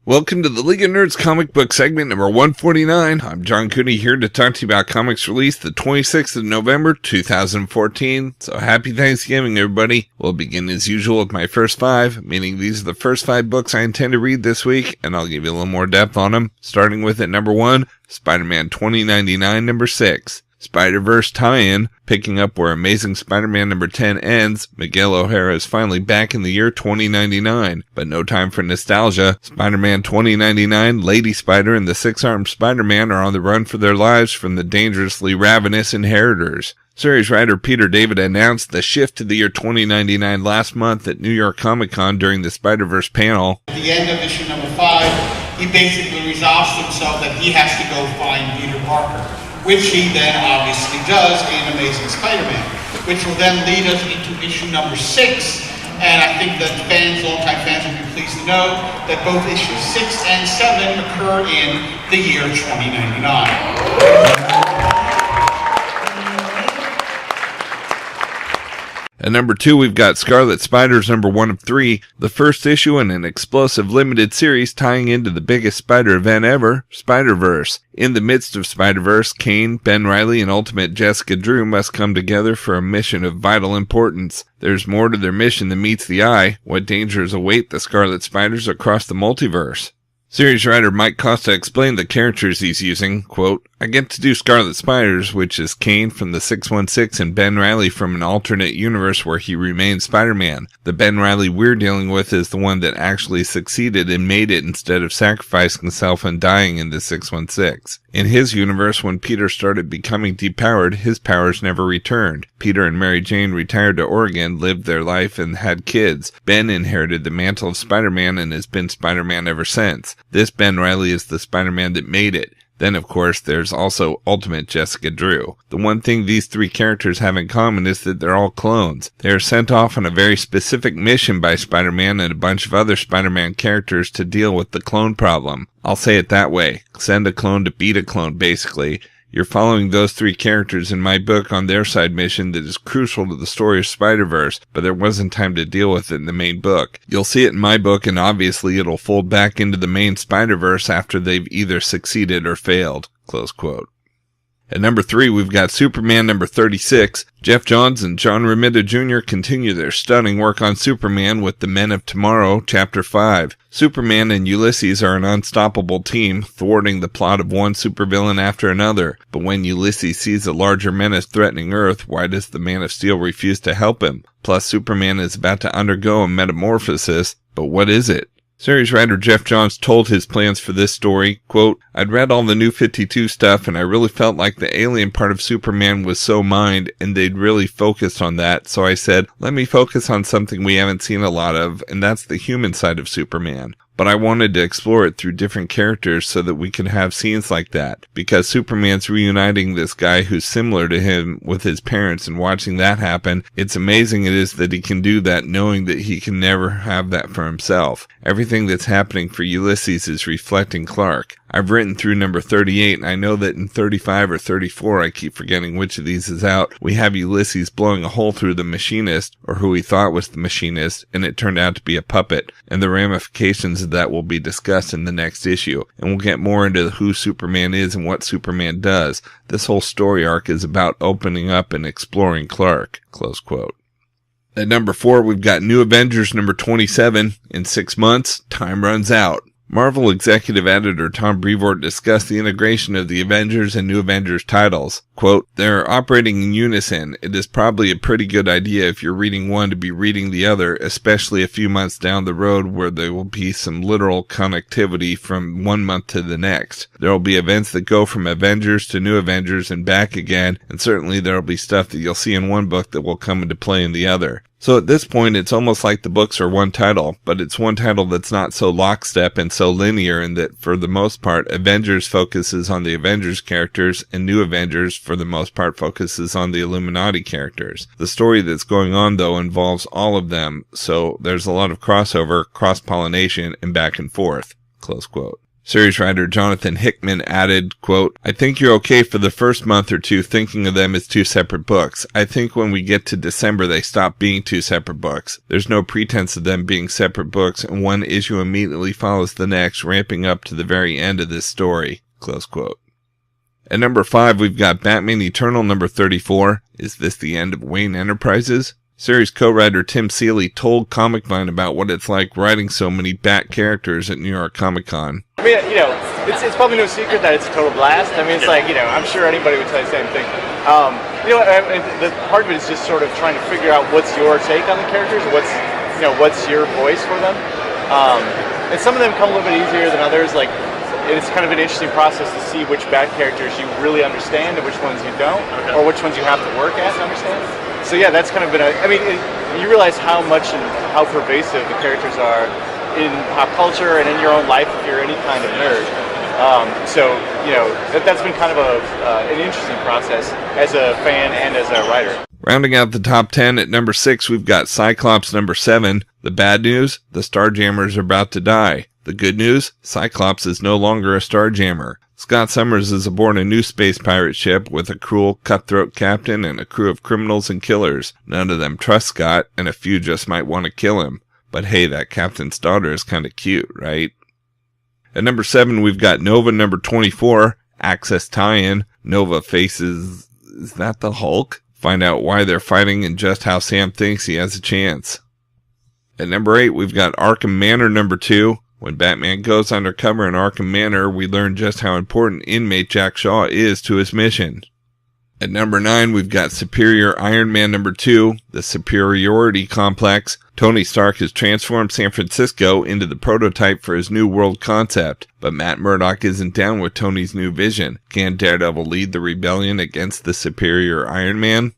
Welcome to the League of Nerds comic book segment number 149. I'm John Cooney here to talk to you about comics released the 26th of November, 2014. So happy Thanksgiving, everybody. We'll begin as usual with my first five, meaning these are the first 5 books I intend to read this week, and I'll give you a little more depth on them. Starting with at number 1, Spider-Man 2099, number 6. Spider-Verse tie-in, picking up where Amazing Spider-Man number 10 ends. Miguel O'Hara is finally back in the year 2099, but no time for nostalgia. Spider-Man 2099, Lady Spider, and the Six-Armed Spider-Man are on the run for their lives from the dangerously ravenous inheritors. Series writer Peter David announced the shift to the year 2099 last month at New York Comic Con during the Spider-Verse panel. At the end of issue number 5, he basically resolves himself that he has to go find Peter Parker, which he then obviously does in Amazing Spider-Man, which will then lead us into issue number 6. And I think that longtime fans will be pleased to know that both issues 6 and 7 occur in the year 2099. At number 2, we've got Scarlet Spiders number 1 of 3, the first issue in an explosive limited series tying into the biggest spider event ever, Spider-Verse. In the midst of Spider-Verse, Kane, Ben Reilly, and Ultimate Jessica Drew must come together for a mission of vital importance. There's more to their mission than meets the eye. What dangers await the Scarlet Spiders across the multiverse? Series writer Mike Costa explained the characters he's using, quote, I get to do Scarlet Spiders, which is Kane from the 616 and Ben Reilly from an alternate universe where he remains Spider-Man. The Ben Reilly we're dealing with is the one that actually succeeded and made it instead of sacrificing himself and dying in the 616. In his universe, when Peter started becoming depowered, his powers never returned. Peter and Mary Jane retired to Oregon, lived their life, and had kids. Ben inherited the mantle of Spider-Man and has been Spider-Man ever since. This Ben Reilly is the Spider-Man that made it. Then, of course, there's also Ultimate Jessica Drew. The one thing these 3 characters have in common is that they're all clones. They are sent off on a very specific mission by Spider-Man and a bunch of other Spider-Man characters to deal with the clone problem. I'll say it that way. Send a clone to beat a clone, basically. You're following those 3 characters in my book on their side mission that is crucial to the story of Spider-Verse, but there wasn't time to deal with it in the main book. You'll see it in my book, and obviously it'll fold back into the main Spider-Verse after they've either succeeded or failed. Close quote. At number 3, we've got Superman number 36. Jeff Johns and John Romita Jr. continue their stunning work on Superman with The Men of Tomorrow, Chapter 5. Superman and Ulysses are an unstoppable team, thwarting the plot of one supervillain after another. But when Ulysses sees a larger menace threatening Earth, why does the Man of Steel refuse to help him? Plus, Superman is about to undergo a metamorphosis, but what is it? Series writer Jeff Johns told his plans for this story, quote, I'd read all the New 52 stuff and I really felt like the alien part of Superman was so mined and they'd really focused on that, so I said, let me focus on something we haven't seen a lot of, and that's the human side of Superman. But I wanted to explore it through different characters so that we could have scenes like that, because Superman's reuniting this guy who's similar to him with his parents, and watching that happen, it's amazing it is that he can do that knowing that he can never have that for himself. Everything that's happening for Ulysses is reflecting Clark. I've written through number 38, and I know that in 35 or 34, I keep forgetting which of these is out, we have Ulysses blowing a hole through the machinist, or who he thought was the machinist, and it turned out to be a puppet, and the ramifications of that will be discussed in the next issue, and we'll get more into who Superman is and what Superman does. This whole story arc is about opening up and exploring Clark. Close quote. At number 4, we've got New Avengers number 27. In 6 months, time runs out. Marvel executive editor Tom Brevoort discussed the integration of the Avengers and New Avengers titles. Quote, they're operating in unison. It is probably a pretty good idea if you're reading one to be reading the other, especially a few months down the road where there will be some literal connectivity from one month to the next. There will be events that go from Avengers to New Avengers and back again, and certainly there will be stuff that you'll see in one book that will come into play in the other. So at this point, it's almost like the books are one title, but it's one title that's not so lockstep and so linear in that, for the most part, Avengers focuses on the Avengers characters, and New Avengers, for the most part, focuses on the Illuminati characters. The story that's going on, though, involves all of them, so there's a lot of crossover, cross-pollination, and back and forth. Close quote. Series writer Jonathan Hickman added, quote, "I think you're okay for the first month or two thinking of them as two separate books. I think when we get to December they stop being two separate books. There's no pretense of them being separate books, and one issue immediately follows the next, ramping up to the very end of this story." Close quote. At number 5, we've got Batman Eternal number 34. Is this the end of Wayne Enterprises? Series co-writer Tim Seeley told Comic Vine about what it's like writing so many Bat characters at New York Comic Con. I mean, it's probably no secret that it's a total blast. I mean, it's like, I'm sure anybody would say the same thing. The part of it is just sort of trying to figure out what's your take on the characters, what's your voice for them. And some of them come a little bit easier than others. Like, it's kind of an interesting process to see which Bat characters you really understand and which ones you don't, or which ones you have to work at to understand. So yeah, that's kind of been you realize how much and how pervasive the characters are in pop culture and in your own life if you're any kind of nerd. That's been kind of an interesting process as a fan and as a writer. Rounding out the top 10 at number 6, we've got Cyclops number 7. The bad news, the Starjammers are about to die. The good news, Cyclops is no longer a Starjammer. Scott Summers is aboard a new space pirate ship with a cruel, cutthroat captain and a crew of criminals and killers. None of them trust Scott, and a few just might want to kill him. But hey, that captain's daughter is kind of cute, right? At number 7, we've got Nova number 24, Access tie-in. Nova faces... is that the Hulk? Find out why they're fighting and just how Sam thinks he has a chance. At number 8, we've got Arkham Manor number 2. When Batman goes undercover in Arkham Manor, we learn just how important inmate Jack Shaw is to his mission. At number 9, we've got Superior Iron Man number 2, the Superiority Complex. Tony Stark has transformed San Francisco into the prototype for his new world concept, but Matt Murdock isn't down with Tony's new vision. Can Daredevil lead the rebellion against the Superior Iron Man?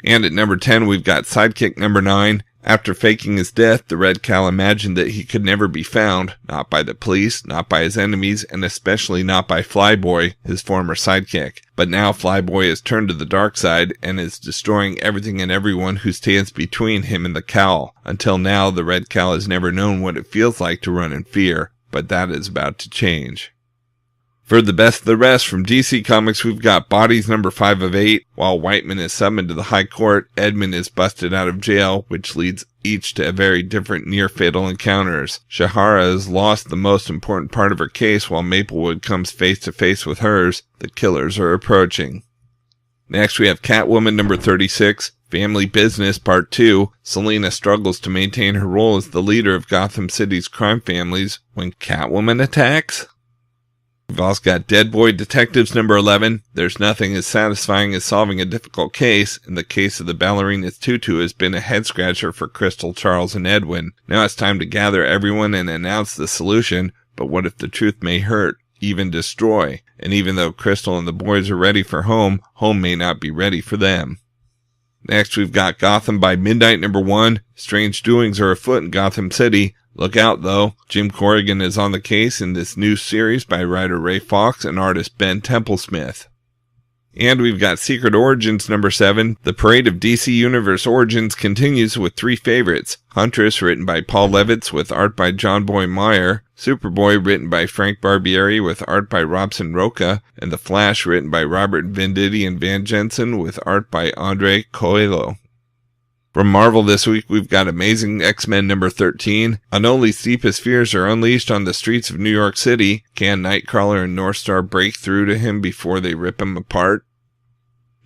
And at number 10, we've got Sidekick number 9. After faking his death, the Red Cal imagined that he could never be found, not by the police, not by his enemies, and especially not by Flyboy, his former sidekick. But now Flyboy has turned to the dark side and is destroying everything and everyone who stands between him and the Cal. Until now, the Red Cal has never known what it feels like to run in fear, but that is about to change. For the best of the rest, from DC Comics, we've got Bodies number 5 of 8. While Whiteman is summoned to the High Court, Edmund is busted out of jail, which leads each to very different near-fatal encounters. Shahara has lost the most important part of her case, while Maplewood comes face-to-face with hers. The killers are approaching. Next, we have Catwoman number 36. Family Business Part 2. Selena struggles to maintain her role as the leader of Gotham City's crime families when Catwoman attacks. We've also got Dead Boy Detectives number 11. There's nothing as satisfying as solving a difficult case, and the case of the ballerina's tutu has been a head-scratcher for Crystal, Charles, and Edwin. Now it's time to gather everyone and announce the solution, but what if the truth may hurt, even destroy? And even though Crystal and the boys are ready for home, home may not be ready for them. Next, we've got Gotham by Midnight number 1. Strange doings are afoot in Gotham City. Look out, though. Jim Corrigan is on the case in this new series by writer Ray Fox and artist Ben Templesmith. And we've got Secret Origins number 7. The parade of DC Universe origins continues with 3 favorites. Huntress, written by Paul Levitz with art by John Boy Meyer. Superboy, written by Frank Barbieri with art by Robson Roca. And The Flash, written by Robert Venditti and Van Jensen with art by Andre Coelho. From Marvel this week, we've got Amazing X-Men number 13. Unoli's deepest fears are unleashed on the streets of New York City. Can Nightcrawler and Northstar break through to him before they rip him apart?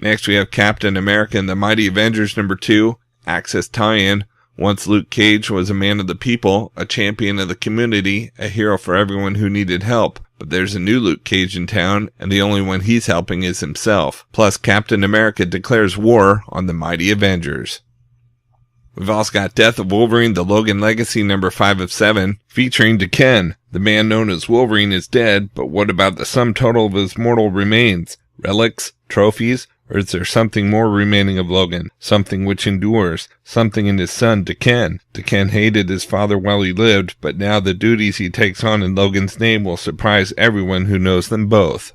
Next, we have Captain America and the Mighty Avengers number 2. Access tie-in. Once Luke Cage was a man of the people, a champion of the community, a hero for everyone who needed help. But there's a new Luke Cage in town, and the only one he's helping is himself. Plus, Captain America declares war on the Mighty Avengers. We've also got Death of Wolverine, the Logan Legacy number 5 of 7, featuring D'Ken. The man known as Wolverine is dead, but what about the sum total of his mortal remains? Relics? Trophies? Or is there something more remaining of Logan? Something which endures? Something in his son, D'Ken? D'Ken hated his father while he lived, but now the duties he takes on in Logan's name will surprise everyone who knows them both.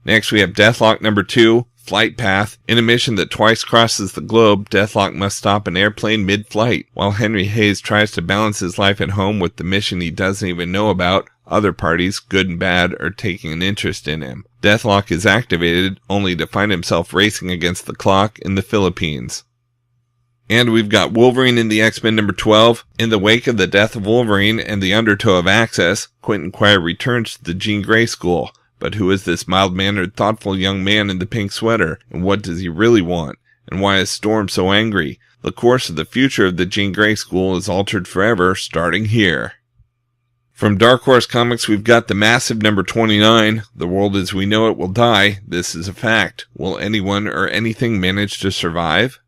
Next we have Deathlok number 2. Flight Path. In a mission that twice crosses the globe, Deathlok must stop an airplane mid-flight. While Henry Hayes tries to balance his life at home with the mission he doesn't even know about, Other parties, good and bad, are taking an interest in him. Deathlok is activated, only to find himself racing against the clock in the Philippines. And we've got Wolverine and the X-Men number 12. In the wake of the death of Wolverine and the undertow of Access, Quentin Quire returns to the Jean Grey School. But who is this mild-mannered, thoughtful young man in the pink sweater? And what does he really want? And why is Storm so angry? The course of the future of the Jean Grey School is altered forever, starting here. From Dark Horse Comics, we've got the massive number 29. The world as we know it will die. This is a fact. Will anyone or anything manage to survive?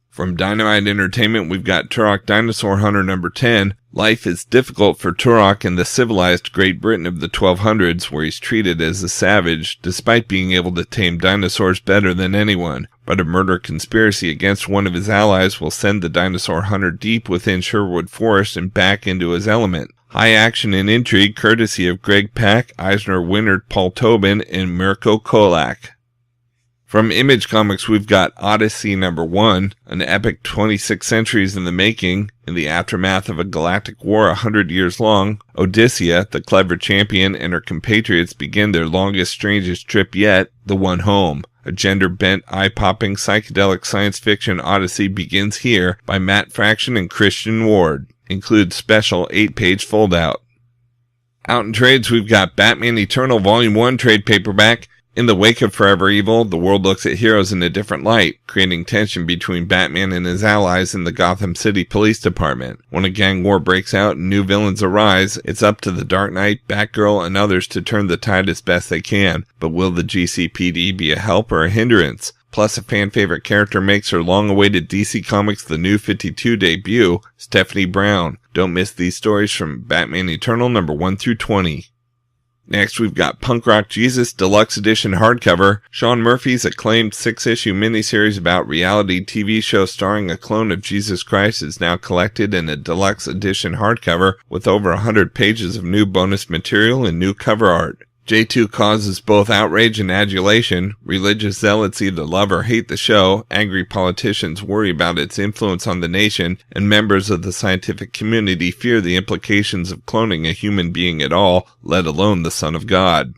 From Dynamite Entertainment, we've got Turok Dinosaur Hunter number 10. Life is difficult for Turok in the civilized Great Britain of the 1200s, where he's treated as a savage, despite being able to tame dinosaurs better than anyone. But a murder conspiracy against one of his allies will send the dinosaur hunter deep within Sherwood Forest and back into his element. High action and intrigue courtesy of Greg Pak, Eisner Winnard, Paul Tobin, and Mirko Kolak. From Image Comics, we've got Ody-C number 1, an epic 26 centuries in the making. In the aftermath of a galactic war 100 years long, Odysseia, the clever champion, and her compatriots begin their longest, strangest trip yet, the one home. A gender-bent, eye-popping, psychedelic science fiction Odyssey begins here by Matt Fraction and Christian Ward. Includes special 8-page foldout. Out in trades, we've got Batman Eternal Volume 1 trade paperback. In the wake of Forever Evil, the world looks at heroes in a different light, creating tension between Batman and his allies in the Gotham City Police Department. When a gang war breaks out and new villains arise, it's up to the Dark Knight, Batgirl, and others to turn the tide as best they can. But will the GCPD be a help or a hindrance? Plus, a fan-favorite character makes her long-awaited DC Comics The New 52 debut, Stephanie Brown. Don't miss these stories from Batman Eternal number 1 through 20. Next, we've got Punk Rock Jesus Deluxe Edition hardcover. Sean Murphy's acclaimed 6-issue miniseries about reality TV show starring a clone of Jesus Christ is now collected in a deluxe edition hardcover with over 100 pages of new bonus material and new cover art. J2 causes both outrage and adulation. Religious zealots either love or hate the show, angry politicians worry about its influence on the nation, and members of the scientific community fear the implications of cloning a human being at all, let alone the Son of God.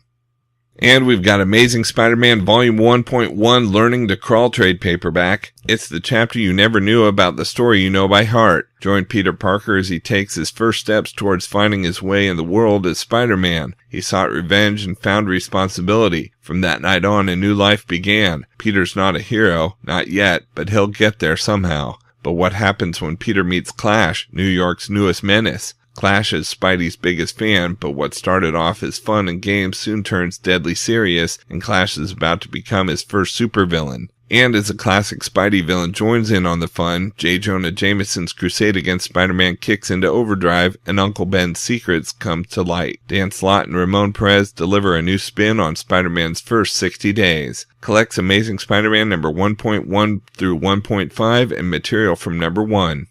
And we've got Amazing Spider-Man Volume 1.1 Learning to Crawl trade paperback. It's the chapter you never knew about the story you know by heart. Join Peter Parker as he takes his first steps towards finding his way in the world as Spider-Man. He sought revenge and found responsibility. From that night on, a new life began. Peter's not a hero, not yet, but he'll get there somehow. But what happens when Peter meets Clash, New York's newest menace? Clash is Spidey's biggest fan, but what started off as fun and games soon turns deadly serious, and Clash is about to become his first supervillain. And as a classic Spidey villain joins in on the fun, J. Jonah Jameson's crusade against Spider-Man kicks into overdrive, and Uncle Ben's secrets come to light. Dan Slott and Ramon Perez deliver a new spin on Spider-Man's first 60 days. Collects Amazing Spider-Man number 1.1 through 1.5 and material from number 1.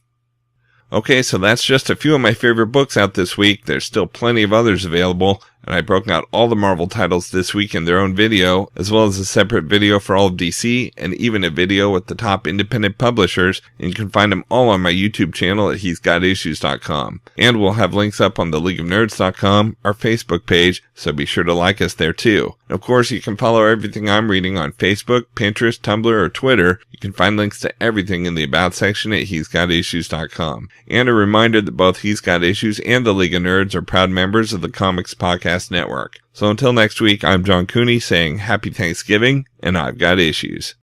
Okay, so that's just a few of my favorite books out this week. There's still plenty of others available, and I broke out all the Marvel titles this week in their own video, as well as a separate video for all of DC, and even a video with the top independent publishers, and you can find them all on my YouTube channel at he'sgotissues.com. And we'll have links up on the leagueofnerds.com, our Facebook page, so be sure to like us there too. And of course, you can follow everything I'm reading on Facebook, Pinterest, Tumblr, or Twitter. You can find links to everything in the About section at he'sgotissues.com. And a reminder that both He's Got Issues and the League of Nerds are proud members of the Comics Podcast Network. So until next week, I'm John Cooney saying Happy Thanksgiving, and I've got issues.